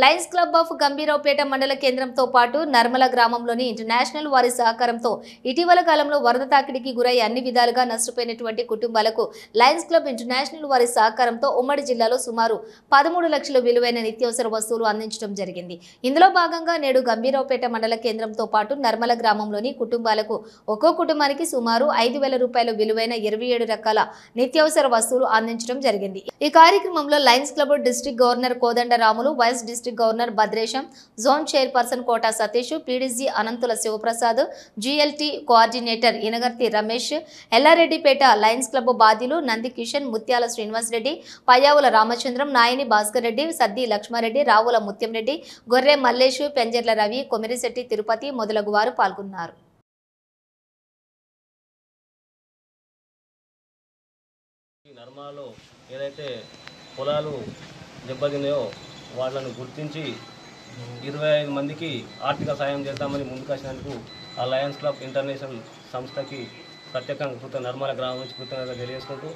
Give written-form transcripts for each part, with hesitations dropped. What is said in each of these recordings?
Lions club of Gambhiraopet మండల కేంద్రంతో పాటు నర్మల గ్రామంలోని ఇంటర్నేషనల్ వారి సహకారంతో ఇటీవల కాలంలో వరద తాకిడికి గురై అన్ని విధాలుగా నష్టపోయినటువంటి కుటుంబాలకు లయన్స్ క్లబ్ ఇంటర్నేషనల్ వారి సహకారంతో ఉమ్మడి జిల్లాలో సుమారు 13 లక్షల విలువైన నిత్యావసర వస్తువులు అందించడం జరిగింది. ఇందులో భాగంగా నేడు గంభీరావుపేట మండల కేంద్రంతో పాటు నర్మల గ్రామంలోని కుటుంబాలకు ఒక్కో కుటుంబానికి సుమారు 5,000 రూపాయల విలువైన 27 రకాల నిత్యావసర వస్తువులు అందించడం జరిగింది. ఈ కార్యక్రమంలో Lions Club district governor Kodandaramulu, vice district governor Bhadresham, zone chairperson Kota Satish, PDC Anantula Shivaprasad, GLT coordinator Inagarthi Ramesh, Yellareddypet Lions Club బాధ్యులు నంది కిషన్, ముత్యాల శ్రీనివాస్ రెడ్డి, పయ్యావుల రామచంద్రం, నాయని భాస్కర్ రెడ్డి, సద్ది లక్ష్మారెడ్డి, రావుల ముత్యం రెడ్డి, గొర్రె మల్లేష్, పెంజర్ల రవి, కొమిరిశెట్టి తిరుపతి మొదలగు వారు పాల్గొన్నారు. నర్మాలో ఏదైతే పొలాలు దెబ్బతిన్నాయో వాళ్ళను గుర్తించి 25 మందికి ఆర్థిక సాయం చేద్దామని ముందుకు వచ్చినందుకు ఆ లయన్స్ క్లబ్ ఇంటర్నేషనల్ సంస్థకి ప్రత్యేకంగా నర్మల గ్రామం నుంచి కృతజ్ఞతగా తెలియజేసుకుంటూ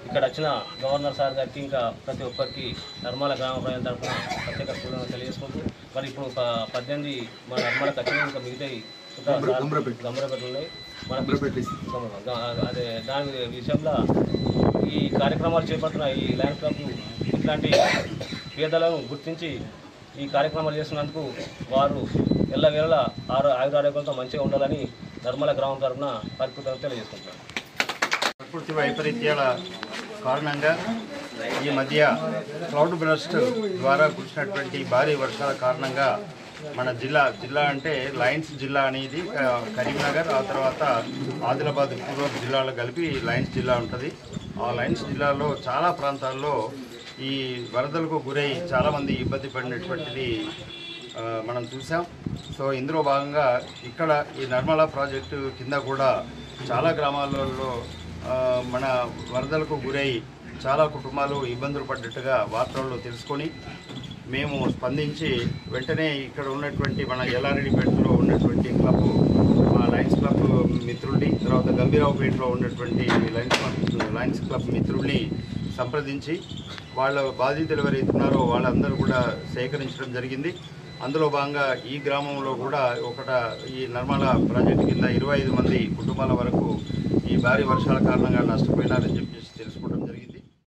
ఇక్కడ వచ్చిన గవర్నర్ సార్ గారికి ఇంకా ప్రతి ఒక్కరికి నర్మల గ్రామ ప్రజల తరఫున ప్రత్యేక కృతజ్ఞతలు తెలియజేసుకుంటూ మరి ఇప్పుడు 18 మన నర్మలకు వచ్చిన ఇంకా మిగతాయి గంభీరపేటలు ఉన్నాయి. అదే దాని విషయంలో ఈ కార్యక్రమాలు చేపడుతున్న ఈ లయన్స్ క్లబ్ ఇట్లాంటి పేదలను గుర్తించి ఈ కార్యక్రమాలు చేస్తున్నందుకు వారు ఎల్లవేళ ఆయురారోగ్యంతో మంచిగా ఉండాలని నర్మల గ్రామం తరఫున పరికృతంగా తెలియజేసుకుంటున్నారు. ప్రకృతి వైపరీత్యాల కారణంగా ఈ మధ్య క్లౌడ్ బర్స్ట్ ద్వారా కురిసినటువంటి భారీ వర్షాల కారణంగా మన జిల్లా అంటే లయన్స్ జిల్లా అనేది కరీంనగర్, ఆ తర్వాత ఆదిలాబాద్ పూర్వ జిల్లాలో కలిపి లయన్స్ జిల్లా ఉంటుంది. ఆ లయన్స్ జిల్లాలో చాలా ప్రాంతాల్లో ఈ వరదలకు గురై చాలామంది ఇబ్బంది పడినటువంటిది మనం చూసాం. సో ఇందులో భాగంగా ఇక్కడ ఈ నర్మలా ప్రాజెక్టు కింద కూడా చాలా గ్రామాలలో మన వరదలకు గురై చాలా కుటుంబాలు ఇబ్బందులు పడ్డట్టుగా వార్తల్లో తెలుసుకొని మేము స్పందించి వెంటనే ఇక్కడ ఉన్నటువంటి మన ఎల్లారెడ్డిపేటలో ఉన్నటువంటి క్లబ్, మా లయన్స్ క్లబ్ మిత్రుల్ని, తర్వాత గంభీరావుపేటలో ఉన్నటువంటి లయన్స్ క్లబ్ మిత్రుల్ని సంప్రదించి వాళ్ళ బాధితులు ఎవరైతే ఉన్నారో వాళ్ళందరూ కూడా సేకరించడం జరిగింది. అందులో భాగంగా ఈ గ్రామంలో కూడా ఈ నర్మల ప్రాజెక్టు కింద 25 మంది కుటుంబాల వరకు ఈ భారీ వర్షాల కారణంగా నష్టపోయినారని చెప్పేసి తెలుసుకోవడం